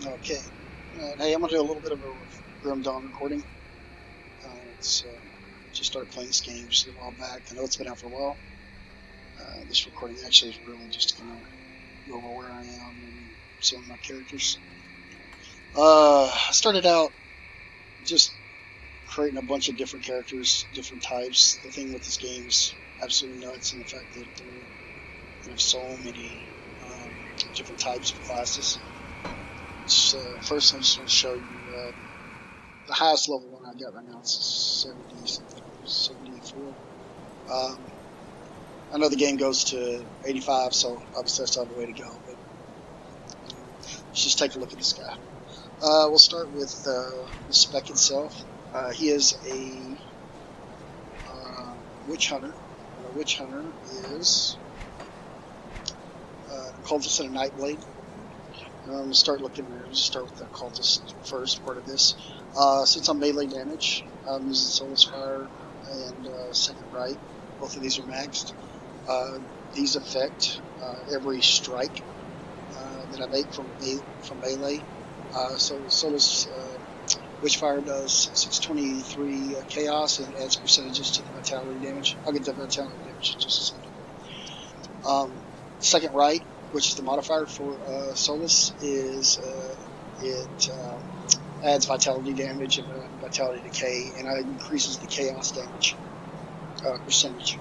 Okay. Hey, I'm gonna do a little bit of a Grim Dawn recording. It's just started playing this game just a while back. I know it's been out for a while. This recording actually is really just gonna go over where I am and some of my characters. I started out just creating a bunch of different characters, different types. The thing with this game is absolutely nuts in the fact that they have so many different types of classes. First, I just want to show you the highest level one I got right now is 74. I know the game goes to 85, so obviously that's not the way to go. But let's just take a look at this guy. We'll start with the spec itself. He is a Witchhunter. A Witchhunter is a cultist and a Nightblade. We'll start looking there. We'll just start with the cultist first part of this. Since I'm melee damage, I'm using Soulless Fire and Second Right. Both of these are maxed. These affect every strike that I make from melee. So Soulless Witchfire does 623 chaos and adds percentages to the vitality damage. I'll get the vitality damage in just a second. Second Right, which is the modifier for Soulless, is it adds vitality damage and vitality decay, and it increases the chaos damage percentage,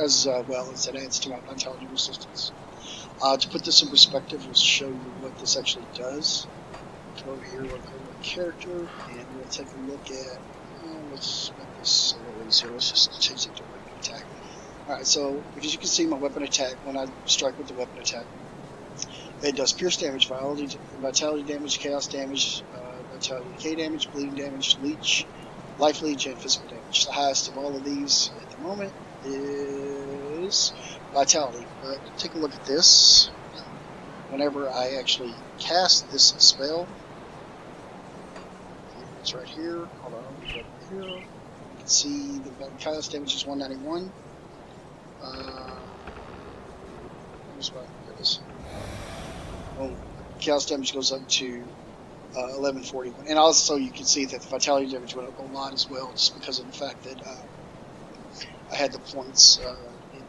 as well as it adds to my vitality resistance. To put this in perspective, we'll show you what this actually does. Come over here, we'll go to character, and we'll take a look at, let's make this a little easier. Let's just change it to weapon attack. Alright, so as you can see, my weapon attack, when I strike with the weapon attack, it does pierce damage, vitality damage, chaos damage, vitality decay damage, bleeding damage, leech, life leech, and physical damage. The highest of all of these at the moment is vitality. But take a look at this. Whenever I actually cast this spell, it's right here. Hold on, right here. You can see the chaos damage is 191. Here's what it is. Well, chaos damage goes up to 1141, and also you can see that the vitality damage went up a lot as well, just because of the fact that I had the points in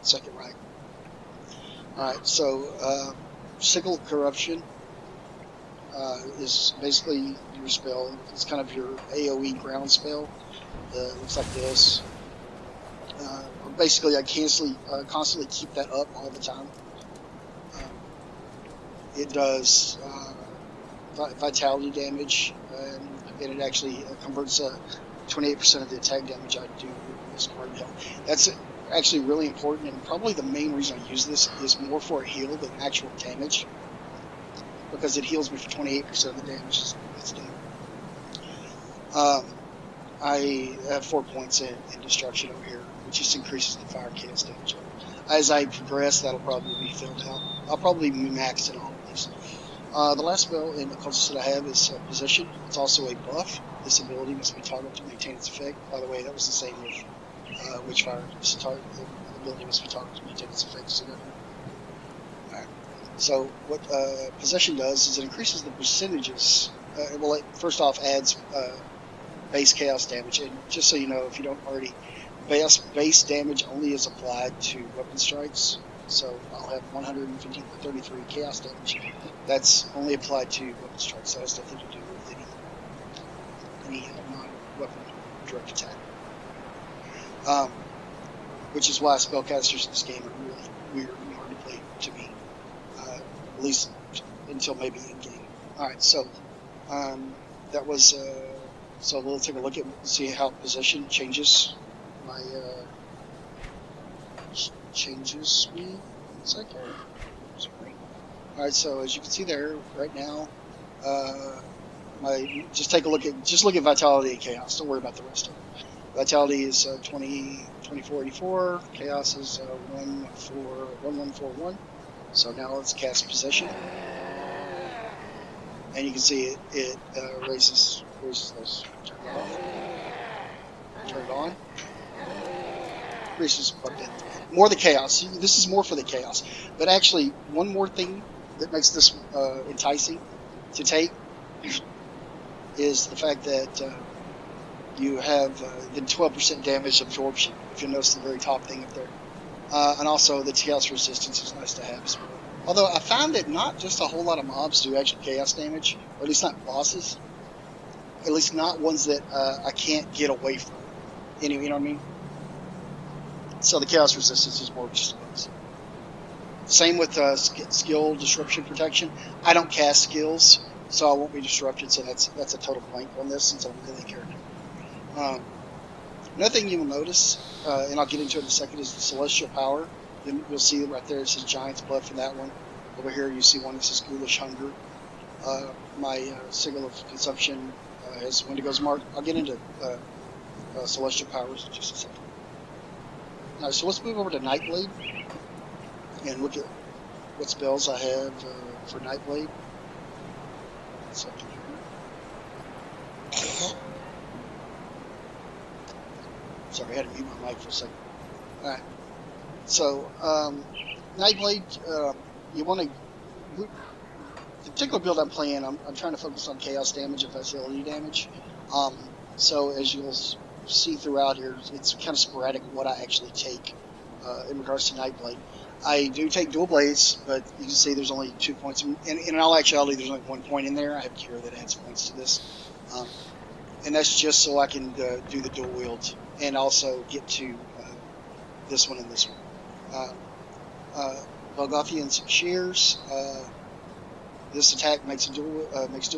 Second Right. Alright, so Sickle Corruption is basically your spell. It's kind of your AoE ground spell. It looks like this. Basically, I constantly keep that up all the time. It does vitality damage, and it actually converts 28% of the attack damage I do as part of health. That's actually really important, and probably the main reason I use this is more for a heal than actual damage, because it heals me for 28% of the damage it's done. I have 4 points in destruction over here, which just increases the fire chaos damage. As I progress, that'll probably be filled out. I'll probably be maxed in all of these. The last spell in the cultist that I have is Position. It's also a buff. This ability must be toggled to maintain its effect. By the way, that was the same with Witchfire. The ability must be toggled to maintain its effect. Alright. So what Possession does is it increases the percentages. Well, it first off adds base chaos damage, and just so you know, if you don't already, base damage only is applied to weapon strikes. So I'll have 133 chaos damage. That's only applied to weapon strikes. That has nothing to do with any non-weapon direct attack. Which is why spellcasters in this game are really weird and hard to play to me. At least until maybe in game. Alright, so that was so we'll take a look at see how Position changes my changes me. 1 second. Sorry. Alright, so as you can see there right now, just look at vitality and chaos. Don't worry about the rest of it. Vitality is 2484. Chaos is 1141. So now let's cast Possession, and you can see it raises those. Turn it off. Turn it on. Increases a bit. More the chaos. This is more for the chaos. But actually, one more thing that makes this enticing to take is the fact that you have the 12% damage absorption, if you notice the very top thing up there. And also the chaos resistance is nice to have as well. Although I found that not just a whole lot of mobs do actual chaos damage, or at least not bosses. At least not ones that I can't get away from. Anyway, you know what I mean? So the chaos resistance is more just bugs. Same with skill disruption protection. I don't cast skills, so I won't be disrupted. So that's a total blank on this since I'm a melee character. Another thing you will notice, and I'll get into it in a second, is the celestial power. You'll see right there it says Giant's Blood for that one. Over here you see one that says Ghoulish Hunger. My signal of consumption has Wendigo's Mark. I'll get into celestial powers in just a second. Alright, so let's move over to Nightblade and look at what spells I have for Nightblade. Sorry, I had to mute my mic for a second. Alright, so Nightblade, you want to. The particular build I'm playing, I'm trying to focus on chaos damage and facility damage. So as you'll see throughout here, it's kind of sporadic what I actually take in regards to Nightblade. I do take dual blades, but you can see there's only 2 points. In all actuality, there's only 1 point in there. I have Cure that adds points to this. And that's just so I can do the dual wield and also get to this one and this one. Golgothian Shears. This attack makes dual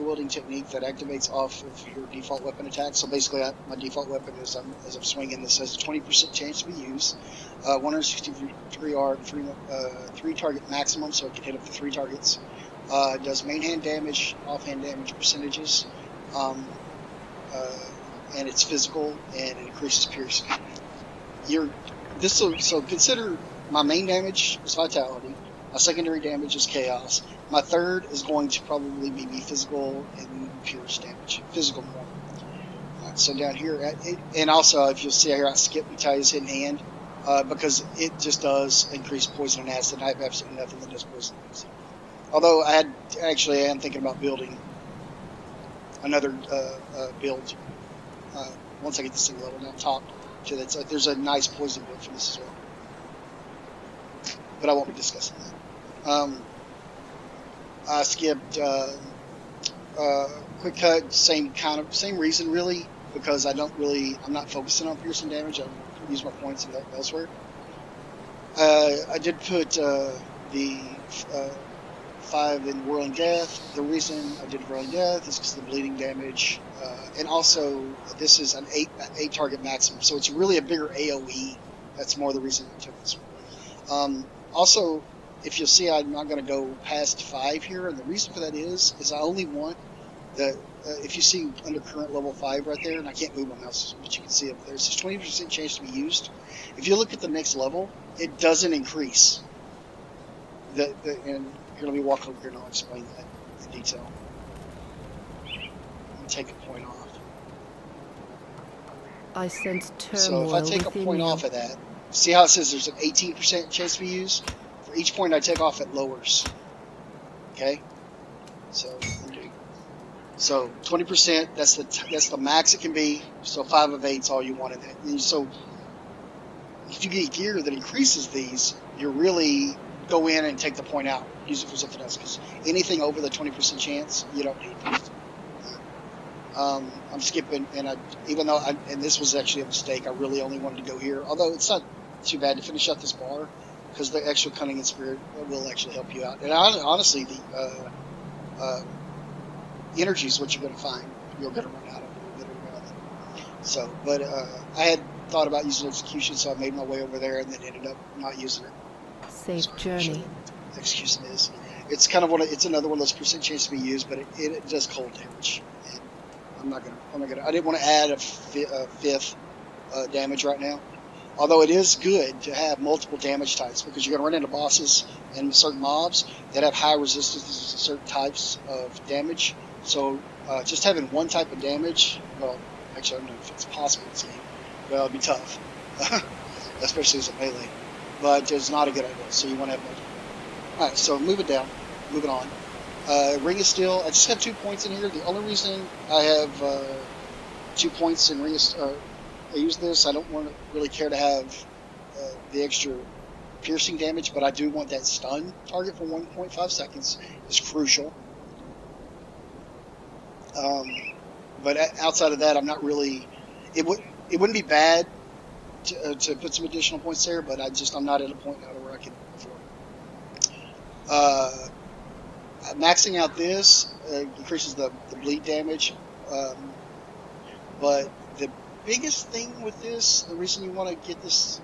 wielding technique that activates off of your default weapon attack. So basically, my default weapon is as I'm swinging this has a 20% chance to be used, 163 arc, 3 target maximum, so it can hit up to 3 targets. It does main hand damage, offhand damage percentages, and it's physical and it increases piercing. So consider my main damage is vitality. My secondary damage is chaos. My third is going to probably be physical and pierce damage. Physical more. Right, so down here, and also if you'll see here, I skip Natalia's hidden hand because it just does increase poison and acid. I have absolutely nothing that does poison and acid. Although I am thinking about building another build once I get this thing leveled. I'll talk to that. So there's a nice poison build for this as well, but I won't be discussing that. I skipped quick cut, same reason really, because I'm not focusing on piercing damage. I use my points elsewhere. I did put the 5 in Whirling Death. The reason I did Whirling Death is because of the bleeding damage, and also this is an 8 target maximum, so it's really a bigger AOE. That's more the reason I took this one. Also, if you'll see, I'm not going to go past 5 here, and the reason for that is I only want the, if you see under current level 5 right there, and I can't move my mouse, but you can see up there, it says 20% chance to be used. If you look at the next level, it doesn't increase. And here, let me walk over here and I'll explain that in detail. Let me take a point off. I sense turmoil. So if I take a point off of that, see how it says there's an 18% chance to be used? For each point I take off, it lowers. Okay? So 20%, that's the max it can be. So 5 of 8 is all you want in that. And so if you get gear that increases these, you really go in and take the point out. Use it for something else. Because anything over the 20% chance, you don't need. I'm skipping, and and this was actually a mistake. I really only wanted to go here. Although it's not too bad to finish out this bar, because the extra cunning and spirit will actually help you out. And honestly, the energy is what you're going to find. You're going to run out of a little bit of it. So, but I had thought about using execution, so I made my way over there, and then ended up not using it. Safe journey. Execution is. It's kind of it's another one of those percent chance to be used, but it does cold damage. And I didn't want to add a fifth damage right now. Although it is good to have multiple damage types, because you're going to run into bosses and certain mobs that have high resistance to certain types of damage. So just having one type of damage, well, actually I don't know if it's possible in this game. Well, it'd be tough, especially as a melee. But it's not a good idea, so you want to have multiple. Alright, so move it down. moving on. Ring of Steel. I just have 2 points in here. The only reason I have 2 points in Ring of I use this. I don't want to really care to have the extra piercing damage, but I do want that stun target for 1.5 seconds. Is crucial. But outside of that, I'm not really. It wouldn't be bad to put some additional points there, but I'm not at a point now where I can afford it. Maxing out this increases the bleed damage, but the biggest thing with this, the reason you want to get this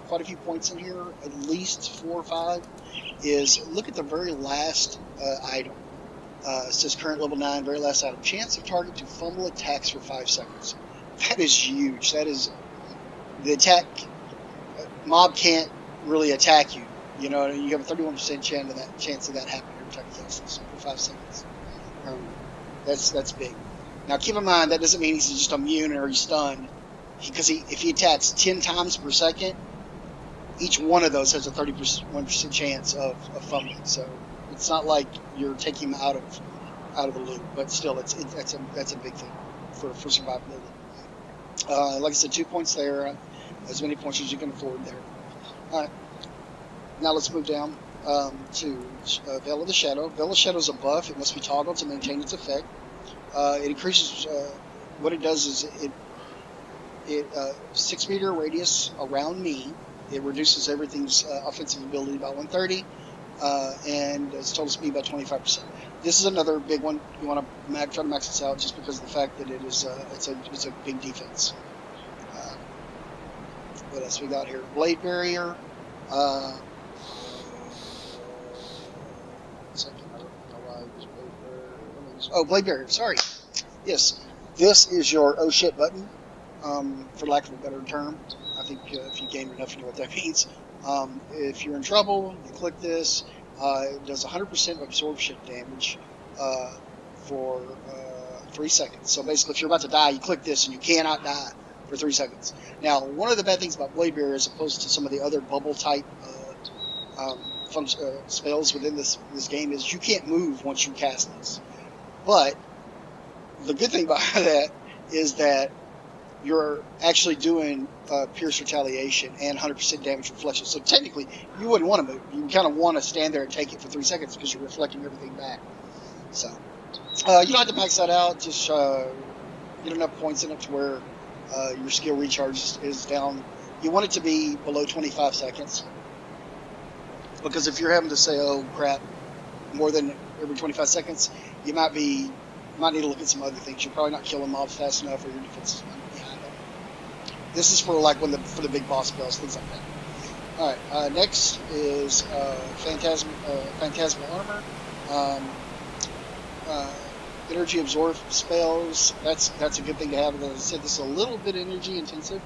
quite a few points in here, at least 4 or 5, is look at the very last item. It says current level 9, very last item. Chance of target to fumble attacks for 5 seconds. That is huge. That is the attack. Mob can't really attack you. You know, you have a 31% chance of that happening every time you cast this for 5 seconds. That's big. Now keep in mind that doesn't mean he's just immune or he's stunned, because if he attacks 10 times per second, each one of those has a 31% chance of fumbling. So it's not like you're taking him out of the loop, but still, that's a big thing for survivability. Like I said, 2 points there, as many points as you can afford there. All right, now let's move down to Veil of the Shadow. Veil of the Shadow is a buff. It must be toggled to maintain its effect. It increases. What it does is it 6 meter radius around me. It reduces everything's offensive ability by 130. And its total speed by 25%. This is another big one. You want to try to max this out just because of the fact that it is it's a big defense. What else we got here? Blade Barrier. Blade Barrier. Sorry. Yes, this is your oh shit button, for lack of a better term. I think if you game enough, you know what that means. If you're in trouble, you click this. It does 100% absorption damage for 3 seconds. So basically, if you're about to die, you click this and you cannot die for 3 seconds. Now, one of the bad things about Blade Barrier, as opposed to some of the other bubble type spells within this game, is you can't move once you cast this. But the good thing about that is that you're actually doing Pierce Retaliation and 100% damage reflection. So technically, you wouldn't want to move. You kind of want to stand there and take it for 3 seconds because you're reflecting everything back. So you don't have to max that out. Just get enough points in it to where your skill recharge is down. You want it to be below 25 seconds. Because if you're having to say, oh crap, more than every 25 seconds, you might need to look at some other things. You're probably not killing mobs fast enough, or your defense is behind them. This is for for the big boss spells, things like that. All right, next is Phantasmal Armor. Energy absorb spells. That's a good thing to have. As I said, this is a little bit energy intensive,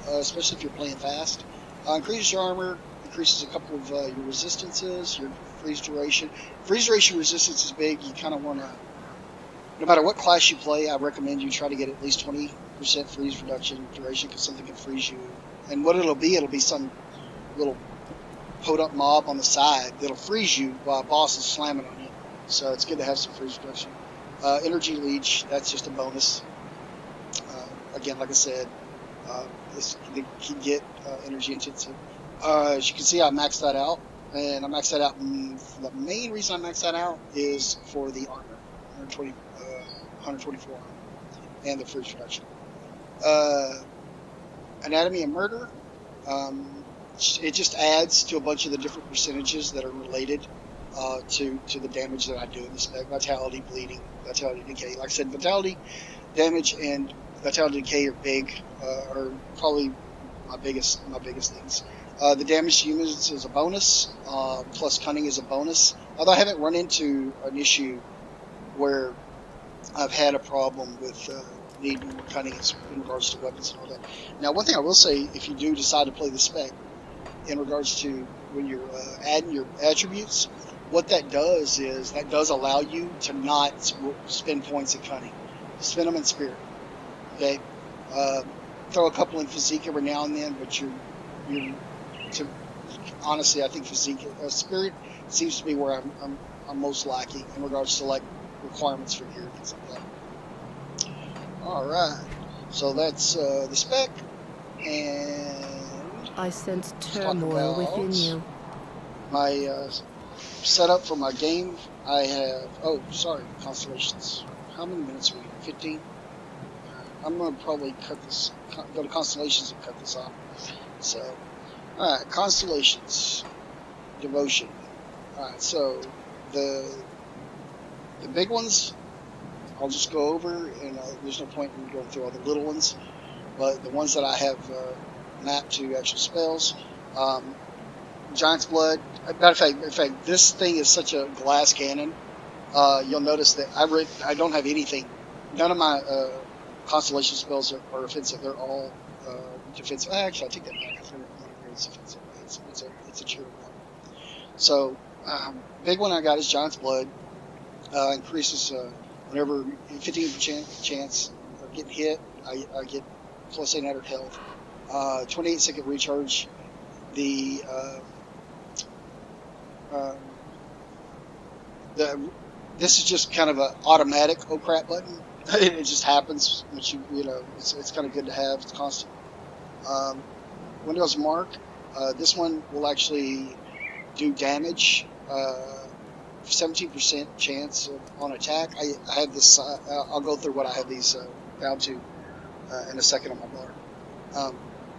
especially if you're playing fast. Increases your armor. Increases a couple of your resistances. Your freeze duration. Freeze duration resistance is big. You kind of want to. No matter what class you play, I recommend you try to get at least 20% freeze reduction duration, because something can freeze you. And what it'll be some little podunk mob on the side that'll freeze you while a boss is slamming on you. So it's good to have some freeze reduction. Energy leech, that's just a bonus. Again, like I said, this can get energy intensive. As you can see, I maxed that out, and I maxed that out. The main reason I maxed that out is for the armor, 124 armor, and the freeze reduction. Anatomy of Murder. It just adds to a bunch of the different percentages that are related to the damage that I do in the spec. Vitality, bleeding, vitality, decay. Like I said, vitality, damage, and vitality decay are big. Are probably my biggest things. The damage to humans is a bonus. Plus cunning is a bonus. Although I haven't run into an issue where I've had a problem with needing more cunning in regards to weapons and all that. Now, one thing I will say, if you do decide to play the spec, in regards to when you're adding your attributes, what that does is that does allow you to not spend points at cunning. Spend them in spirit. Okay? Throw a couple in physique every now and then, but honestly, I think physique, spirit seems to be where I'm I'm most lacking in regards to like requirements for gear and things like that. All right, so that's the spec, and I sense let's talk turmoil within about you. my setup for my game. I have Constellations. How many minutes are we? 15. I'm gonna probably go to Constellations and cut this off. So, all right, Constellations, devotion. All right, so the the big ones, I'll just go over, and there's no point in going through all the little ones. But the ones that I have mapped to actual spells, Giant's Blood. Matter of fact, this thing is such a glass cannon. You'll notice that I don't have anything. None of my Constellation spells are offensive. They're all defensive. Actually, I take that back. It's offensive. It's a cheer one. So, big one I got is Giant's Blood. Increases whenever 15% chance of getting hit. I get plus 800 health. 28-second recharge. The um, the this is just kind of an automatic oh crap button. It just happens once you know it's kind of good to have. It's constant. Um, Windows Mark. This one will actually do damage. 17% chance on attack. I have this. I'll go through what I have these bound to in a second on my bar.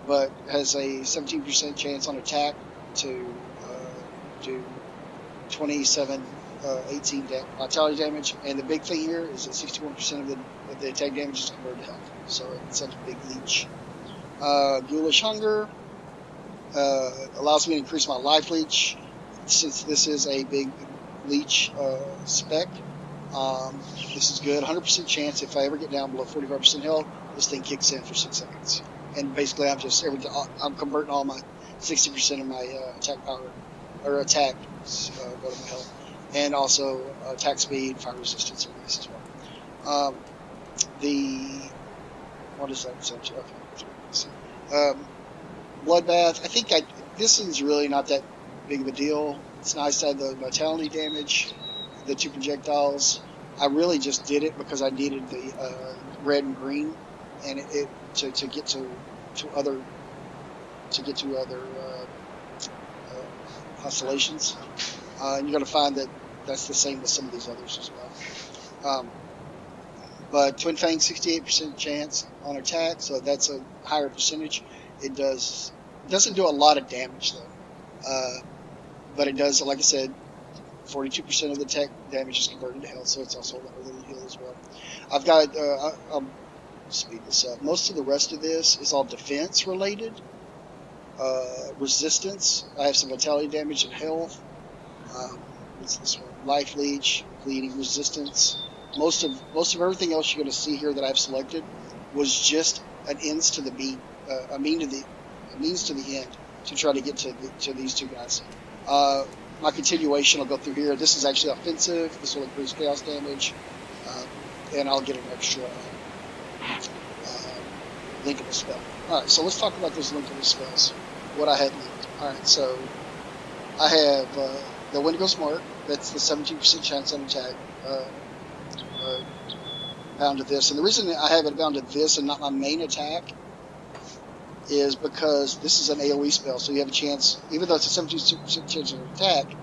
But has a 17% chance on attack to do 27, 18 vitality damage. And the big thing here is that 61% of the attack damage is converted to health. So it's such a big leech. Ghoulish Hunger allows me to increase my life leech. Since this is a big leech spec, this is good. 100% chance if I ever get down below 45% health, this thing kicks in for 6 seconds. And basically, I'm converting all my 60% of my attack power or attack go to my health, and also attack speed, fire resistance, and this as well. What is that? Okay. Bloodbath. I think this one's really not that big of a deal. It's nice to have the vitality damage, the 2 projectiles. I really just did it because I needed the red and green, and to get to other constellations. And you're going to find that that's the same with some of these others as well. But Twin Fang, 68% chance on attack, so that's a higher percentage. It doesn't do a lot of damage though, but it does, like I said, 42% of the attack damage is converted to health, so it's also a little heal as well. I've got, I'll speed this up. Most of the rest of this is all defense related. Resistance. I have some vitality damage and health. What's this one? Life leech, bleeding, resistance. Most of everything else you're going to see here that I've selected was just an ends to the mean, a means to the end to try to get to these two guys. My continuation will go through here. This is actually offensive. This will increase chaos damage, and I'll get an extra linkable spell. All right, so let's talk about those linkable spells. What I had linked. All right, so I have the Wendigos Mark. That's the 17% chance on attack. Bound to this, and the reason I have it bound to this and not my main attack is because this is an AoE spell, so you have a chance, even though it's a 17% chance of attack,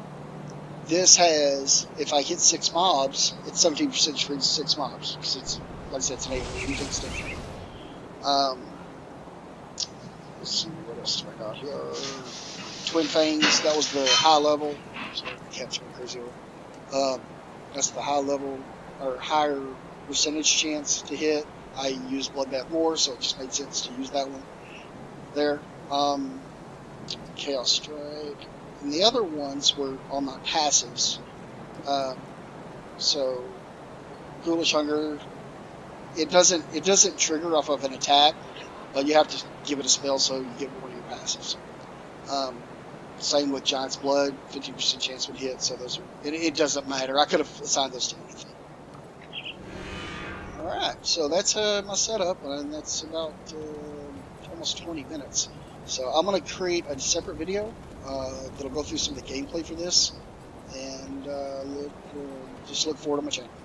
this has, if I hit 6 mobs, it's 17% for 6 mobs, because it's, like I said, it's an AoE, you take stuff. Let's see, what else do I got here? Twin Fangs, that was the high level, so catch me crazy. That's the high level, or higher percentage chance to hit. I use Bloodbath more, so it just made sense to use that one there. Chaos Strike, and the other ones were on my passives. So Ghoulish Hunger, it doesn't trigger off of an attack, but you have to give it a spell so you get one of your passives. Same with Giant's Blood, 50% chance would hit. So those are, it doesn't matter. I could have assigned those to anything. All right, so that's my setup, and that's about almost 20 minutes. So I'm going to create a separate video that'll go through some of the gameplay for this, and just look forward to my channel.